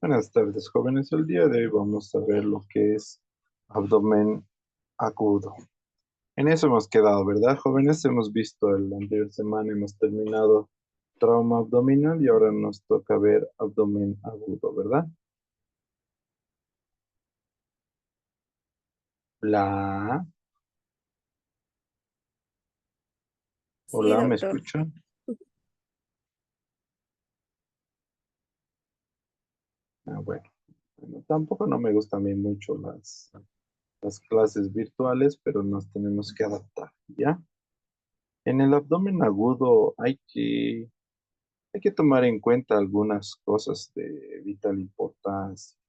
Buenas tardes, jóvenes. El día de hoy vamos a ver lo que es abdomen agudo. En eso hemos quedado, ¿verdad, jóvenes? Hemos visto la anterior semana, hemos terminado trauma abdominal y ahora nos toca ver abdomen agudo, ¿verdad? La, Sí, hola, ¿me doctor. escuchan? Bueno, tampoco no me gustan a mí mucho las clases virtuales, pero nos tenemos que adaptar, ¿ya? En el abdomen agudo hay que tomar en cuenta algunas cosas de vital importancia.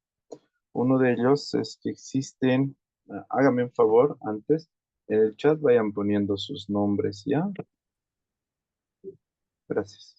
Uno de ellos es que existen, hágame un favor antes, en el chat vayan poniendo sus nombres, ¿ya? Gracias.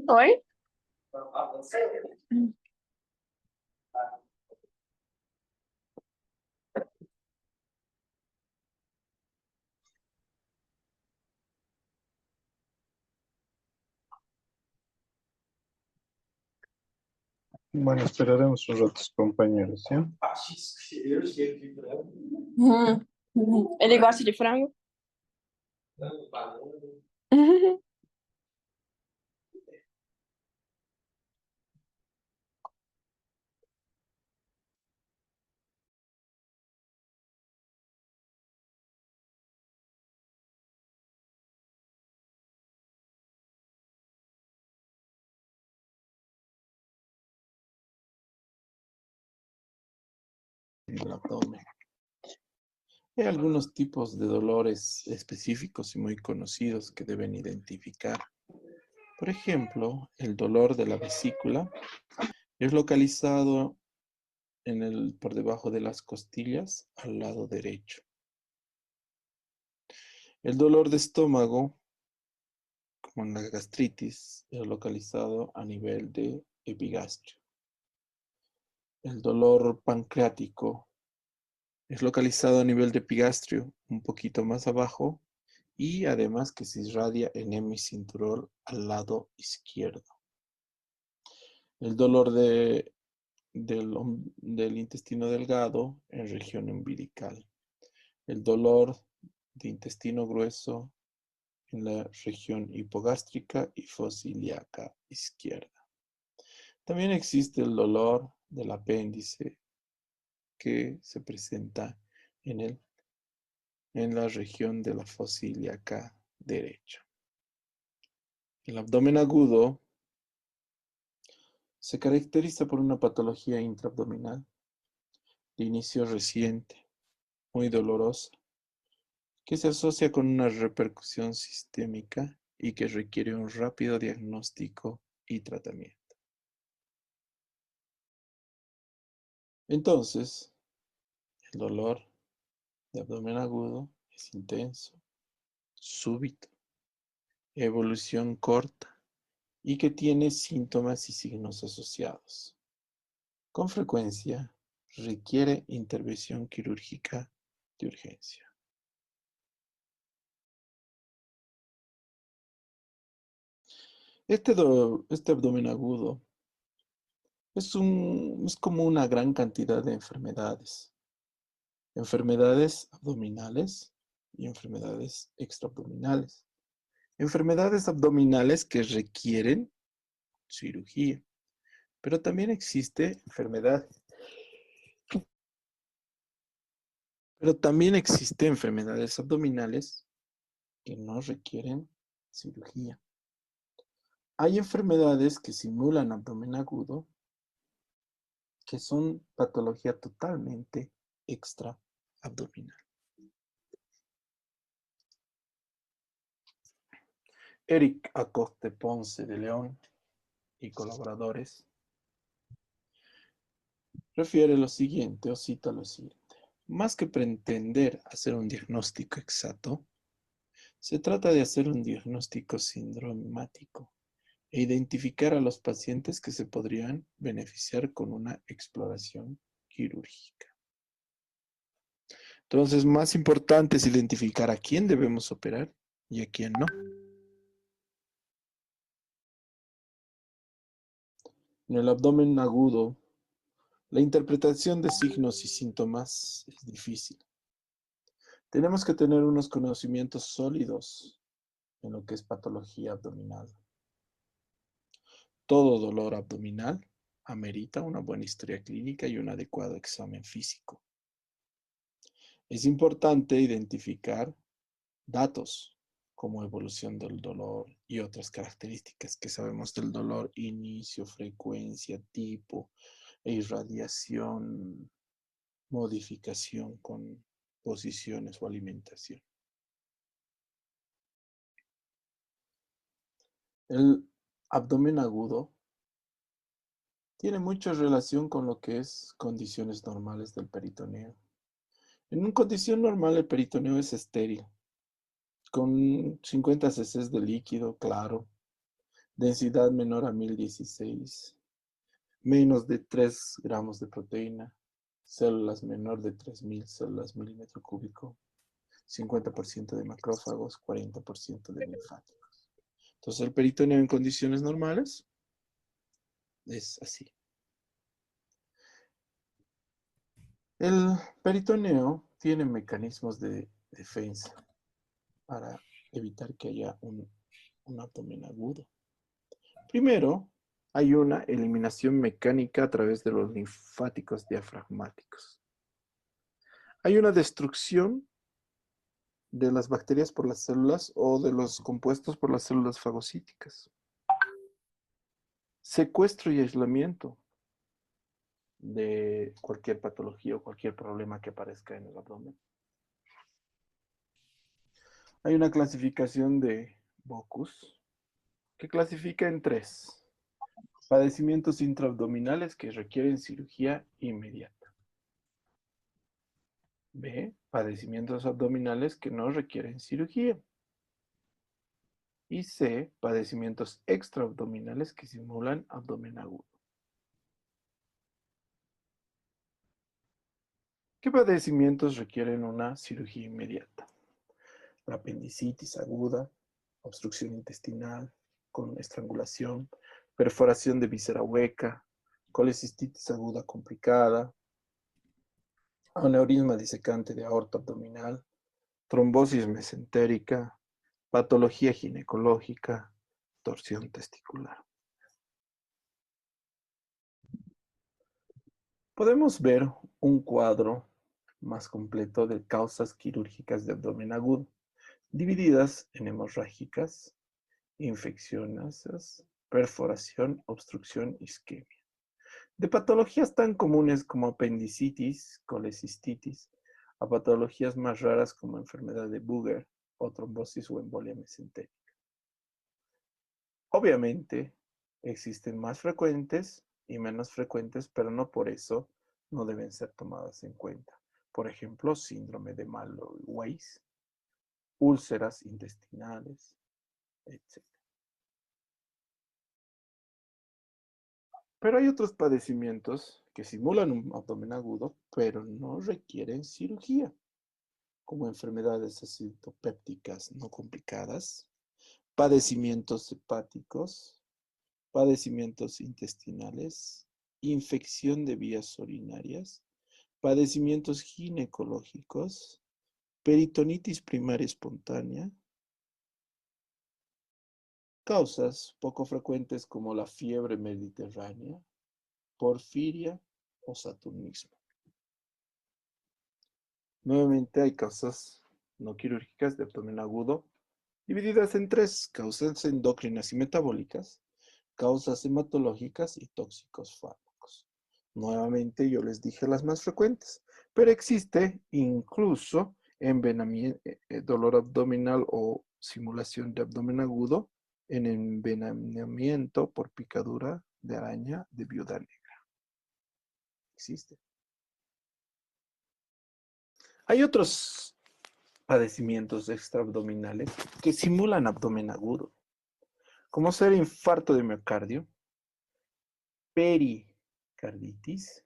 ¿Hoy? Bueno, esperaremos un rato, compañeros, ¿ya? Uhum. Uhum. Ele gosta de frango? El abdomen. Hay algunos tipos de dolores específicos y muy conocidos que deben identificar. Por ejemplo, el dolor de la vesícula es localizado por debajo de las costillas al lado derecho. El dolor de estómago, como en la gastritis, es localizado a nivel de epigastrio. El dolor pancreático es localizado a nivel de epigastrio, un poquito más abajo, y además que se irradia en hemicinturón al lado izquierdo. El dolor del intestino delgado en región umbilical. El dolor de intestino grueso en la región hipogástrica y fosiliaca izquierda. También existe el dolor del apéndice que se presenta en la región de la fosa ilíaca derecha. El abdomen agudo se caracteriza por una patología intraabdominal de inicio reciente, muy dolorosa, que se asocia con una repercusión sistémica y que requiere un rápido diagnóstico y tratamiento. Entonces, el dolor de abdomen agudo es intenso, súbito, evolución corta y que tiene síntomas y signos asociados. Con frecuencia requiere intervención quirúrgica de urgencia. Este abdomen agudo es como una gran cantidad de enfermedades. Enfermedades abdominales y enfermedades extraabdominales. Enfermedades abdominales que requieren cirugía, pero también existe enfermedad Pero también existen enfermedades abdominales que no requieren cirugía. Hay enfermedades que simulan abdomen agudo, que son patología totalmente extraabdominal. Eric Acoste Ponce de León y colaboradores refiere lo siguiente, o cita lo siguiente. Más que pretender hacer un diagnóstico exacto, se trata de hacer un diagnóstico sindromático e identificar a los pacientes que se podrían beneficiar con una exploración quirúrgica. Entonces, más importante es identificar a quién debemos operar y a quién no. En el abdomen agudo, la interpretación de signos y síntomas es difícil. Tenemos que tener unos conocimientos sólidos en lo que es patología abdominal. Todo dolor abdominal amerita una buena historia clínica y un adecuado examen físico. Es importante identificar datos como evolución del dolor y otras características que sabemos del dolor: inicio, frecuencia, tipo, irradiación, modificación con posiciones o alimentación. El abdomen agudo tiene mucha relación con lo que es condiciones normales del peritoneo. En una condición normal el peritoneo es estéril, con 50 cc de líquido claro, densidad menor a 1016, menos de 3 gramos de proteína, células menor de 3000 células milímetro cúbico, 50% de macrófagos, 40% de linfáticos. Entonces el peritoneo en condiciones normales es así. El peritoneo tiene mecanismos de defensa para evitar que haya un abdomen agudo. Primero, hay una eliminación mecánica a través de los linfáticos diafragmáticos. Hay una destrucción de las bacterias por las células o de los compuestos por las células fagocíticas. Secuestro y aislamiento de cualquier patología o cualquier problema que aparezca en el abdomen. Hay una clasificación de Bocuse que clasifica en 3. Padecimientos intraabdominales que requieren cirugía inmediata. B. Padecimientos abdominales que no requieren cirugía. Y C. Padecimientos extraabdominales que simulan abdomen agudo. ¿Qué padecimientos requieren una cirugía inmediata? La apendicitis aguda, obstrucción intestinal con estrangulación, perforación de víscera hueca, colecistitis aguda complicada, aneurisma disecante de aorta abdominal, trombosis mesentérica, patología ginecológica, torsión testicular. Podemos ver un cuadro más completo de causas quirúrgicas de abdomen agudo, divididas en hemorrágicas, infecciosas, perforación, obstrucción, isquemia. De patologías tan comunes como apendicitis, colecistitis, a patologías más raras como enfermedad de Buger o trombosis o embolia mesentérica. Obviamente, existen más frecuentes y menos frecuentes, pero no por eso no deben ser tomadas en cuenta. Por ejemplo, síndrome de Malloy-Weiss, úlceras intestinales, etc. Pero hay otros padecimientos que simulan un abdomen agudo, pero no requieren cirugía, como enfermedades acidopépticas no complicadas, padecimientos hepáticos, padecimientos intestinales, infección de vías urinarias, padecimientos ginecológicos, peritonitis primaria espontánea, causas poco frecuentes como la fiebre mediterránea, porfiria o saturnismo. Nuevamente hay causas no quirúrgicas de abdomen agudo divididas en tres: causas endocrinas y metabólicas, causas hematológicas y tóxicos fármacos. Nuevamente yo les dije las más frecuentes, pero existe incluso dolor abdominal o simulación de abdomen agudo en envenenamiento por picadura de araña de viuda negra. Existe. Hay otros padecimientos extraabdominales que simulan abdomen agudo, como ser infarto de miocardio, pericarditis,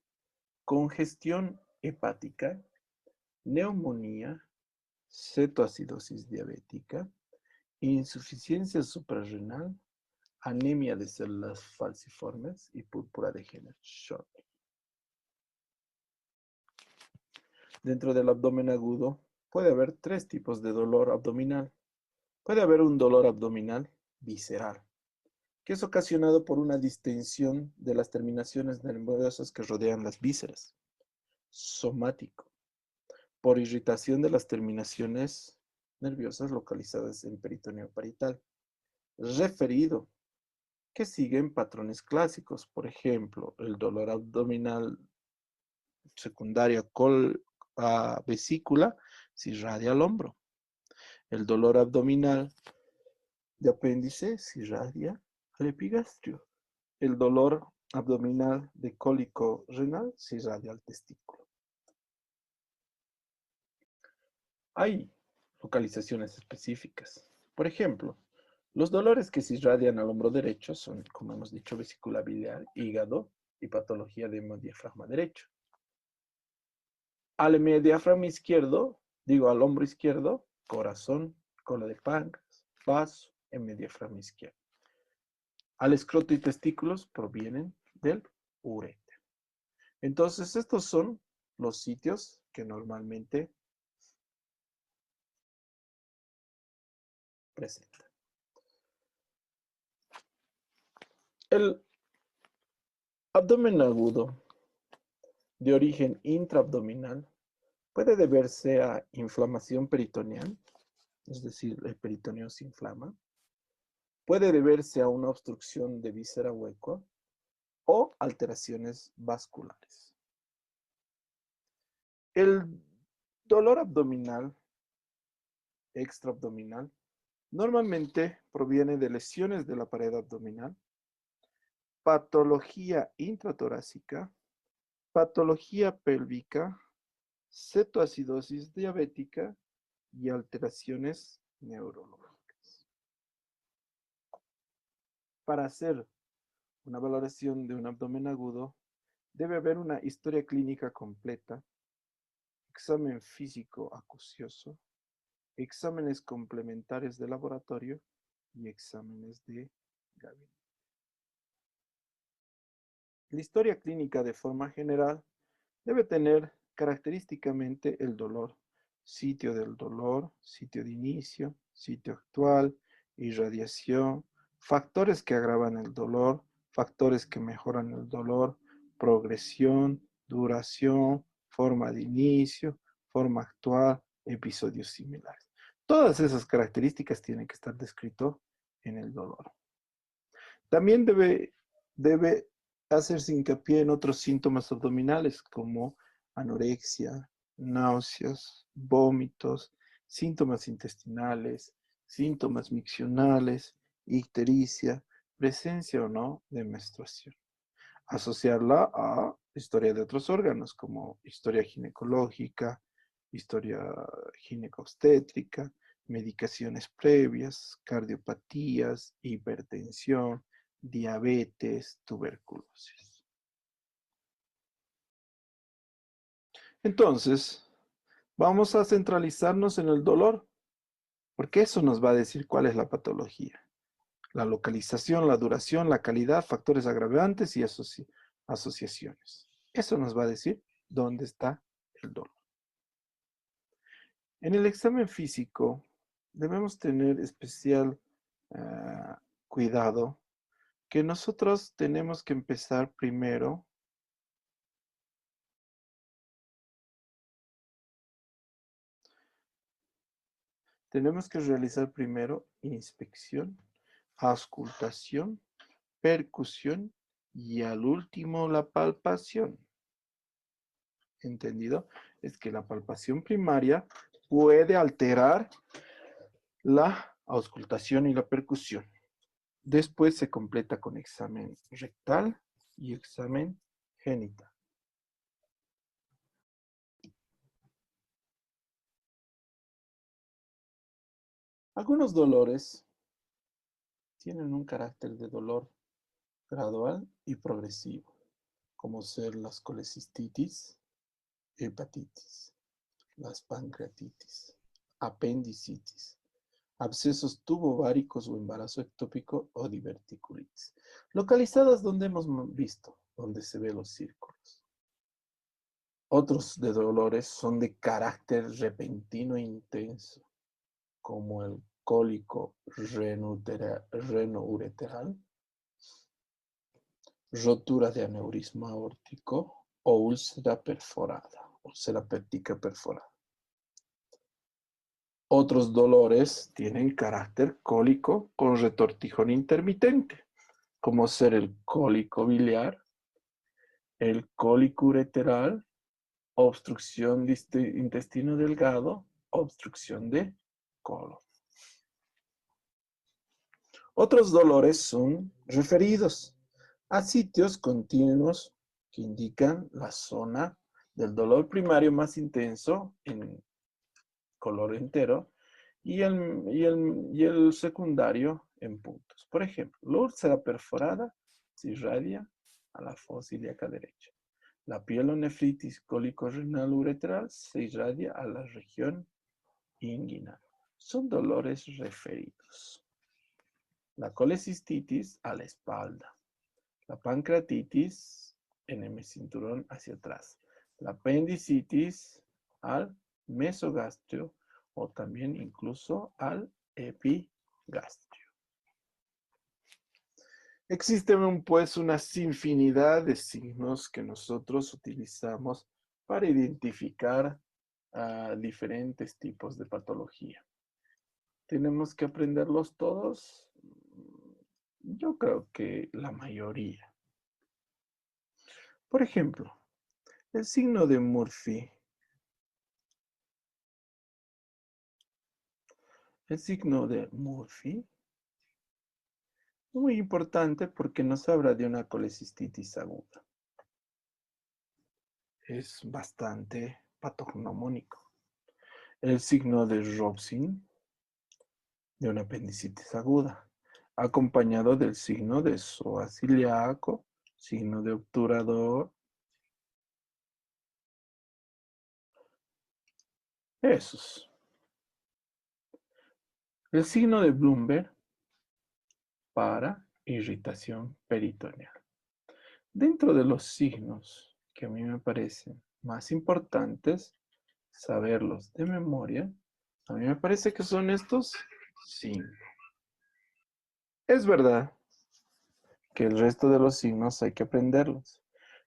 congestión hepática, neumonía, cetoacidosis diabética, insuficiencia suprarrenal, anemia de células falciformes y púrpura de Henner-Schott. Dentro del abdomen agudo puede haber tres tipos de dolor abdominal. Puede haber un dolor abdominal visceral, que es ocasionado por una distensión de las terminaciones nerviosas que rodean las vísceras. Somático, por irritación de las terminaciones nerviosas localizadas en peritoneo parietal. Referido, que siguen patrones clásicos, por ejemplo, el dolor abdominal secundario a vesícula se irradia al hombro. El dolor abdominal de apéndice se irradia al epigastrio. El dolor abdominal de cólico renal se irradia al testículo. Hay localizaciones específicas. Por ejemplo, los dolores que se irradian al hombro derecho son, como hemos dicho, vesícula biliar, hígado y patología de hemodiafragma derecho. Al hemodiafragma izquierdo, al hombro izquierdo, corazón, cola de páncreas, vaso, hemodiafragma izquierdo. Al escroto y testículos provienen del uréter. Entonces, estos son los sitios que normalmente presentan. El abdomen agudo de origen intraabdominal puede deberse a inflamación peritoneal, es decir, el peritoneo se inflama. Puede deberse a una obstrucción de víscera hueco o alteraciones vasculares. El dolor abdominal, extraabdominal, normalmente proviene de lesiones de la pared abdominal, patología intratorácica, patología pélvica, cetoacidosis diabética y alteraciones neurológicas. Para hacer una valoración de un abdomen agudo, debe haber una historia clínica completa, examen físico acucioso, exámenes complementarios de laboratorio y exámenes de gabinete. La historia clínica de forma general debe tener característicamente el dolor, sitio del dolor, sitio de inicio, sitio actual, irradiación, factores que agravan el dolor, factores que mejoran el dolor, progresión, duración, forma de inicio, forma actual, episodios similares. Todas esas características tienen que estar descritas en el dolor. También debe hacerse hincapié en otros síntomas abdominales como anorexia, náuseas, vómitos, síntomas intestinales, síntomas miccionales, ictericia, presencia o no de menstruación. Asociarla a historia de otros órganos como historia ginecológica, historia ginecobstétrica, medicaciones previas, cardiopatías, hipertensión, diabetes, tuberculosis. Entonces, vamos a centralizarnos en el dolor, porque eso nos va a decir cuál es la patología. La localización, la duración, la calidad, factores agravantes y asociaciones. Eso nos va a decir dónde está el dolor. En el examen físico debemos tener especial cuidado que nosotros tenemos que empezar primero tenemos que realizar primero inspección, auscultación, percusión y al último la palpación. ¿Entendido? Es que la palpación primaria puede alterar la auscultación y la percusión. Después se completa con examen rectal y examen genital. Algunos dolores tienen un carácter de dolor gradual y progresivo, como ser las colecistitis, hepatitis, las pancreatitis, apendicitis, abscesos tubováricos o embarazo ectópico o diverticulitis, localizadas donde hemos visto, donde se ven los círculos. Otros de dolores son de carácter repentino e intenso, como el cólico renoureteral, rotura de aneurisma aórtico o úlcera perforada, úlcera péptica perforada. Otros dolores tienen carácter cólico con retortijón intermitente, como ser el cólico biliar, el cólico ureteral, obstrucción de intestino delgado, obstrucción de colon. Otros dolores son referidos a sitios continuos que indican la zona del dolor primario más intenso en color entero y el secundario en puntos. Por ejemplo, la úlcera perforada se irradia a la fosa ilíaca derecha. La pielonefritis cólico-renal uretral se irradia a la región inguinal. Son dolores referidos. La colecistitis a la espalda. La pancreatitis en el cinturón hacia atrás. La apendicitis al mesogastrio o también incluso al epigastrio. Existen pues una infinidad de signos que nosotros utilizamos para identificar diferentes tipos de patología. ¿Tenemos que aprenderlos todos? Yo creo que la mayoría. Por ejemplo, el signo de Murphy. El signo de Murphy es muy importante porque nos habla de una colecistitis aguda. Es bastante patognomónico. El signo de Robson, de una apendicitis aguda, acompañado del signo de psoas ilíaco, signo de obturador. Esos. El signo de Bloomberg para irritación peritoneal. Dentro de los signos que a mí me parecen más importantes, saberlos de memoria, a mí me parece que son estos 5. Es verdad que el resto de los signos hay que aprenderlos,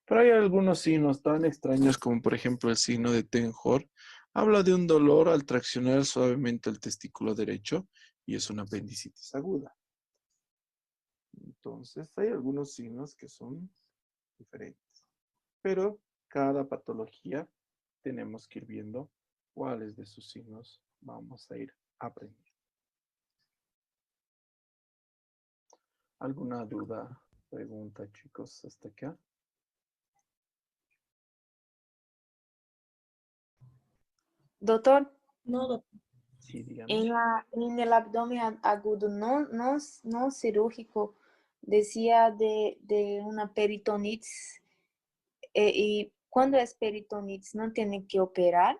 pero hay algunos signos tan extraños como por ejemplo el signo de Tenhor. Habla de un dolor al traccionar suavemente el testículo derecho y es una apendicitis aguda. Entonces hay algunos signos que son diferentes, pero cada patología tenemos que ir viendo cuáles de sus signos vamos a ir aprendiendo. ¿Alguna duda, pregunta, chicos, hasta acá? Doctor, Sí, dígame. en el abdomen agudo no cirúrgico, decía de una peritonitis. ¿Y cuando es peritonitis no tiene que operar?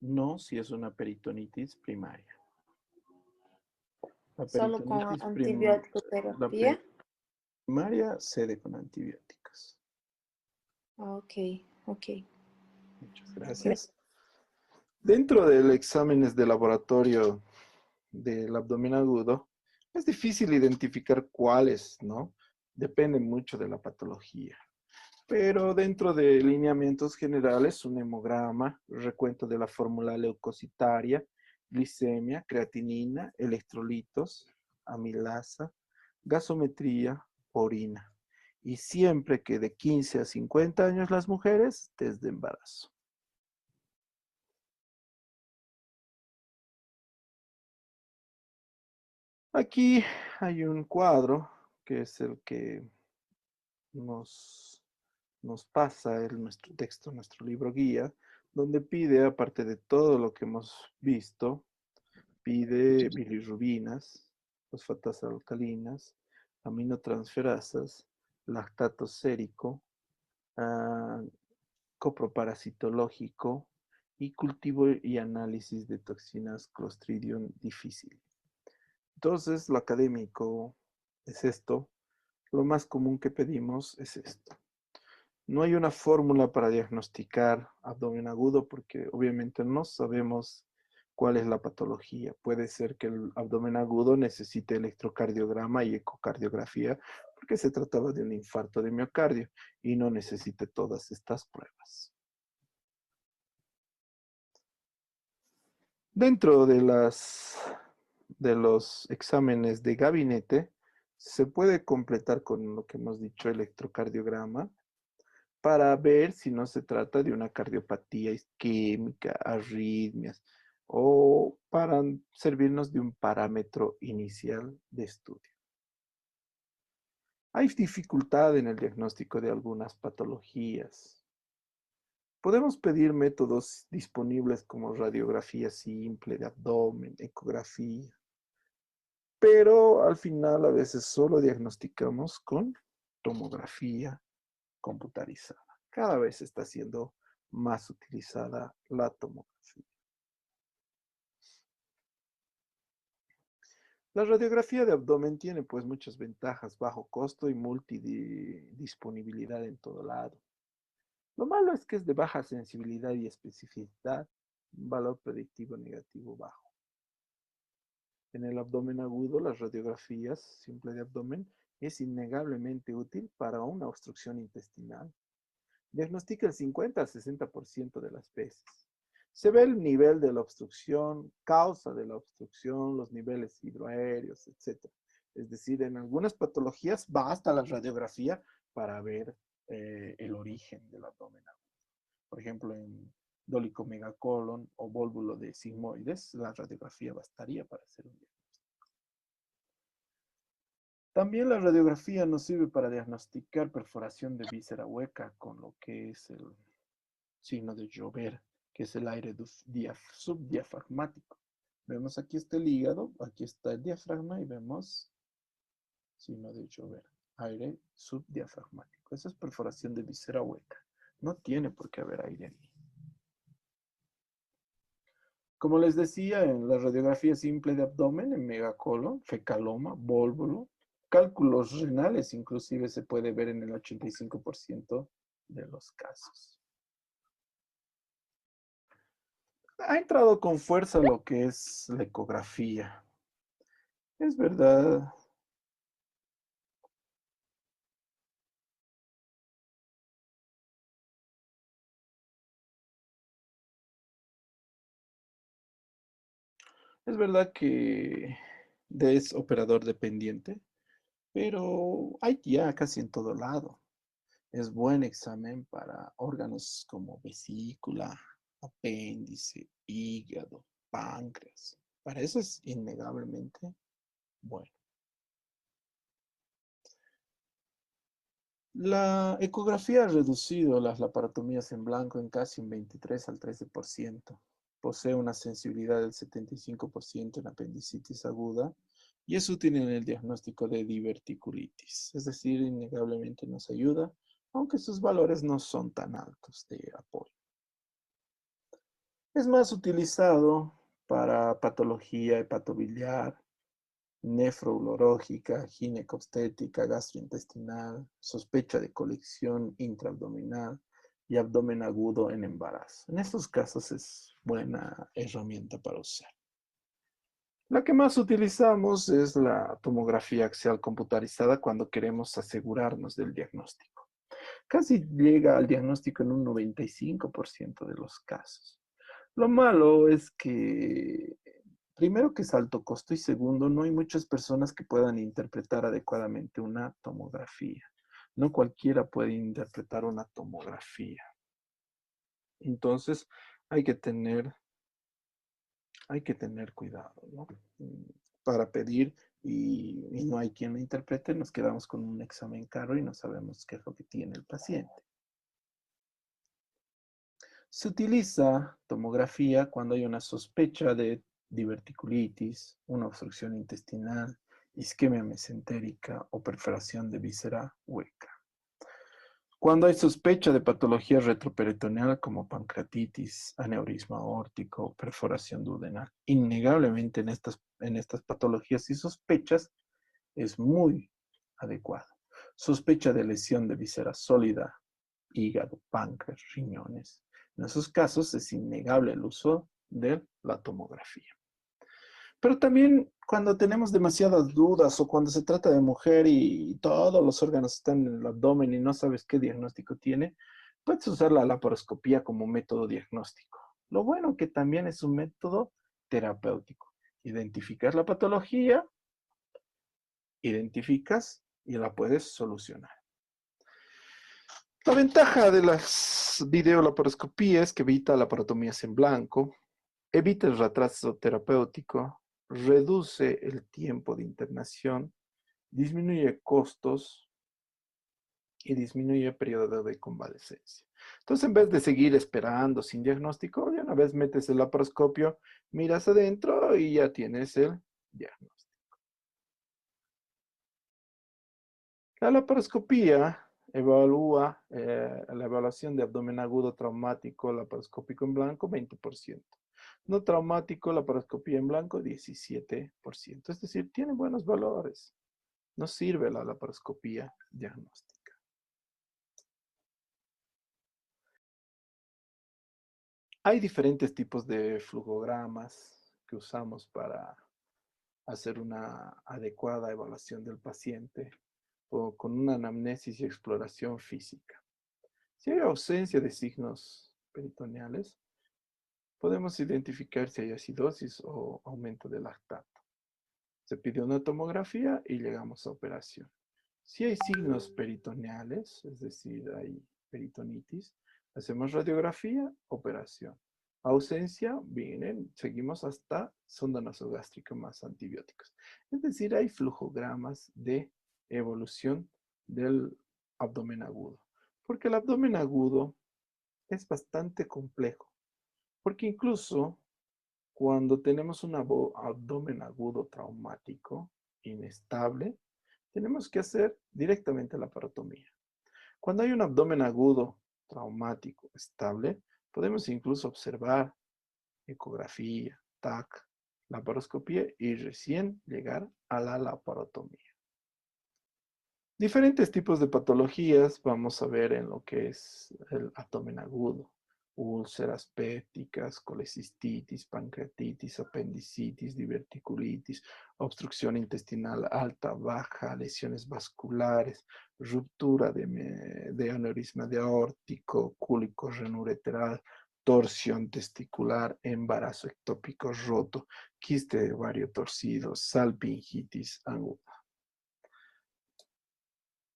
No, si es una peritonitis primaria. La Solo con peritonitis antibiótico la terapia. primaria cede con antibióticos. Ok, ok. Muchas gracias. Dentro del exámenes de laboratorio del abdomen agudo, es difícil identificar cuáles, ¿no? Depende mucho de la patología. Pero dentro de lineamientos generales, un hemograma, recuento de la fórmula leucocitaria glicemia, creatinina, electrolitos, amilasa, gasometría, orina. Y siempre que de 15 a 50 años las mujeres, test de embarazo. Aquí hay un cuadro que es el que nos pasa nuestro texto, nuestro libro guía, donde pide, aparte de todo lo que hemos visto, pide bilirrubinas, fosfatas alcalinas, aminotransferasas, lactato sérico, ah, coproparasitológico y cultivo y análisis de toxinas Clostridium difficile. Entonces, lo académico es esto. Lo más común que pedimos es esto. No hay una fórmula para diagnosticar abdomen agudo porque obviamente no sabemos cuál es la patología. Puede ser que el abdomen agudo necesite electrocardiograma y ecocardiografía porque se trataba de un infarto de miocardio y no necesite todas estas pruebas. Dentro de los exámenes de gabinete, se puede completar con lo que hemos dicho, electrocardiograma, para ver si no se trata de una cardiopatía isquémica, arritmias, o para servirnos de un parámetro inicial de estudio. Hay dificultad en el diagnóstico de algunas patologías. Podemos pedir métodos disponibles como radiografía simple de abdomen, ecografía, pero al final a veces solo diagnosticamos con tomografía computarizada. Cada vez está siendo más utilizada la tomografía. La radiografía de abdomen tiene pues muchas ventajas, bajo costo y multidisponibilidad en todo lado. Lo malo es que es de baja sensibilidad y especificidad, un valor predictivo negativo bajo. En el abdomen agudo, las radiografías simple de abdomen es innegablemente útil para una obstrucción intestinal. Diagnostica el 50 al 60% de las veces. Se ve el nivel de la obstrucción, causa de la obstrucción, los niveles hidroaéreos, etc. Es decir, en algunas patologías basta la radiografía para ver el origen del abdomen agudo. Por ejemplo, en dolicomegacolon o vólvulo de sigmoides, la radiografía bastaría para hacer un diagnóstico. También la radiografía nos sirve para diagnosticar perforación de víscera hueca con lo que es el signo de Joubert, que es el aire subdiafragmático. Vemos aquí está el hígado, aquí está el diafragma y vemos signo de Joubert, aire subdiafragmático. Esa es perforación de víscera hueca. No tiene por qué haber aire ahí. Como les decía, en la radiografía simple de abdomen, en megacolon, fecaloma, vólvulo, cálculos renales inclusive se puede ver en el 85% de los casos. Ha entrado con fuerza lo que es la ecografía. Es verdad. Es verdad que es operador dependiente, pero hay ya casi en todo lado. Es buen examen para órganos como vesícula, apéndice, hígado, páncreas. Para eso es innegablemente bueno. La ecografía ha reducido las laparotomías en blanco en casi un 23 al 13%. Posee una sensibilidad del 75% en apendicitis aguda y es útil en el diagnóstico de diverticulitis. Es decir, innegablemente nos ayuda, aunque sus valores no son tan altos de apoyo. Es más utilizado para patología hepatobiliar, nefrourológica, ginecobstétrica, gastrointestinal, sospecha de colección intraabdominal y abdomen agudo en embarazo. En estos casos es buena herramienta para usar. La que más utilizamos es la tomografía axial computarizada cuando queremos asegurarnos del diagnóstico. Casi llega al diagnóstico en un 95% de los casos. Lo malo es que Primero que es alto costo y segundo, no hay muchas personas que puedan interpretar adecuadamente una tomografía. No cualquiera puede interpretar una tomografía. Entonces, hay que tener cuidado, ¿no? Para pedir y no hay quien lo interprete, nos quedamos con un examen caro y no sabemos qué es lo que tiene el paciente. Se utiliza tomografía cuando hay una sospecha de diverticulitis, una obstrucción intestinal, isquemia mesentérica o perforación de víscera hueca. Cuando hay sospecha de patología retroperitoneal como pancreatitis, aneurisma aórtico, perforación duodenal, innegablemente en estas patologías y sospechas es muy adecuado. Sospecha de lesión de víscera sólida, hígado, páncreas, riñones. En esos casos es innegable el uso de la tomografía. Pero también cuando tenemos demasiadas dudas o cuando se trata de mujer y todos los órganos están en el abdomen y no sabes qué diagnóstico tiene, puedes usar la laparoscopía como método diagnóstico. Lo bueno que también es un método terapéutico. Identificas la patología, identificas y la puedes solucionar. La ventaja de las videolaparoscopías es que evita laparotomías en blanco, evita el retraso terapéutico, reduce el tiempo de internación, disminuye costos y disminuye el periodo de convalecencia. Entonces, en vez de seguir esperando sin diagnóstico, ya una vez metes el laparoscopio, miras adentro y ya tienes el diagnóstico. La laparoscopía evalúa la evaluación de abdomen agudo traumático laparoscópico en blanco, 20%. No traumático, laparoscopía en blanco, 17%. Es decir, tiene buenos valores. No sirve la laparoscopía diagnóstica. Hay diferentes tipos de flujogramas que usamos para hacer una adecuada evaluación del paciente con una anamnesis y exploración física. Si hay ausencia de signos peritoneales, podemos identificar si hay acidosis o aumento del lactato. Se pide una tomografía y llegamos a operación. Si hay signos peritoneales, es decir, hay peritonitis, hacemos radiografía, operación. Ausencia, vienen, seguimos hasta sonda nasogástrica más antibióticos. Es decir, hay flujogramas de evolución del abdomen agudo. Porque el abdomen agudo es bastante complejo. Porque incluso cuando tenemos un abdomen agudo traumático, inestable, tenemos que hacer directamente la parotomía. Cuando hay un abdomen agudo traumático estable, podemos incluso observar ecografía, TAC, laparoscopía y recién llegar a la laparotomía. Diferentes tipos de patologías vamos a ver en lo que es el abdomen agudo. Úlceras pépticas, colecistitis, pancreatitis, apendicitis, diverticulitis, obstrucción intestinal alta, baja, lesiones vasculares, ruptura de aneurisma de aórtico, cólico renureteral, torsión testicular, embarazo ectópico roto, quiste de ovario torcido, salpingitis aguda.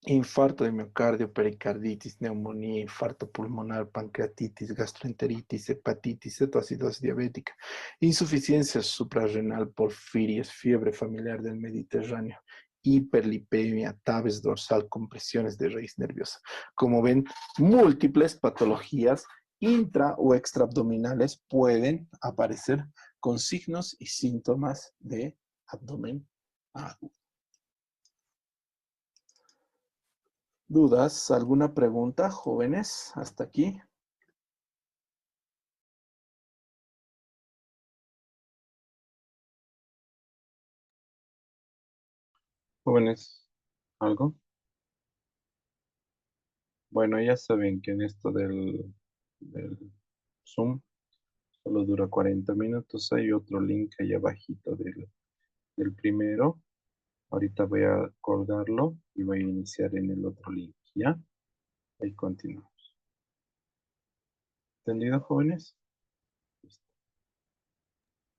Infarto de miocardio, pericarditis, neumonía, infarto pulmonar, pancreatitis, gastroenteritis, hepatitis, cetoacidosis diabética, insuficiencia suprarrenal, porfirias, fiebre familiar del Mediterráneo, hiperlipemia, tabes dorsal, compresiones de raíz nerviosa. Como ven, múltiples patologías intra o extraabdominales pueden aparecer con signos y síntomas de abdomen agudo. ¿Dudas? ¿Alguna pregunta, jóvenes? Hasta aquí. Jóvenes, ¿algo? Bueno, ya saben que en esto del Zoom solo dura 40 minutos. Hay otro link ahí abajito del primero. Ahorita voy a colgarlo y voy a iniciar en el otro link, ¿ya? Ahí continuamos. ¿Entendido, jóvenes?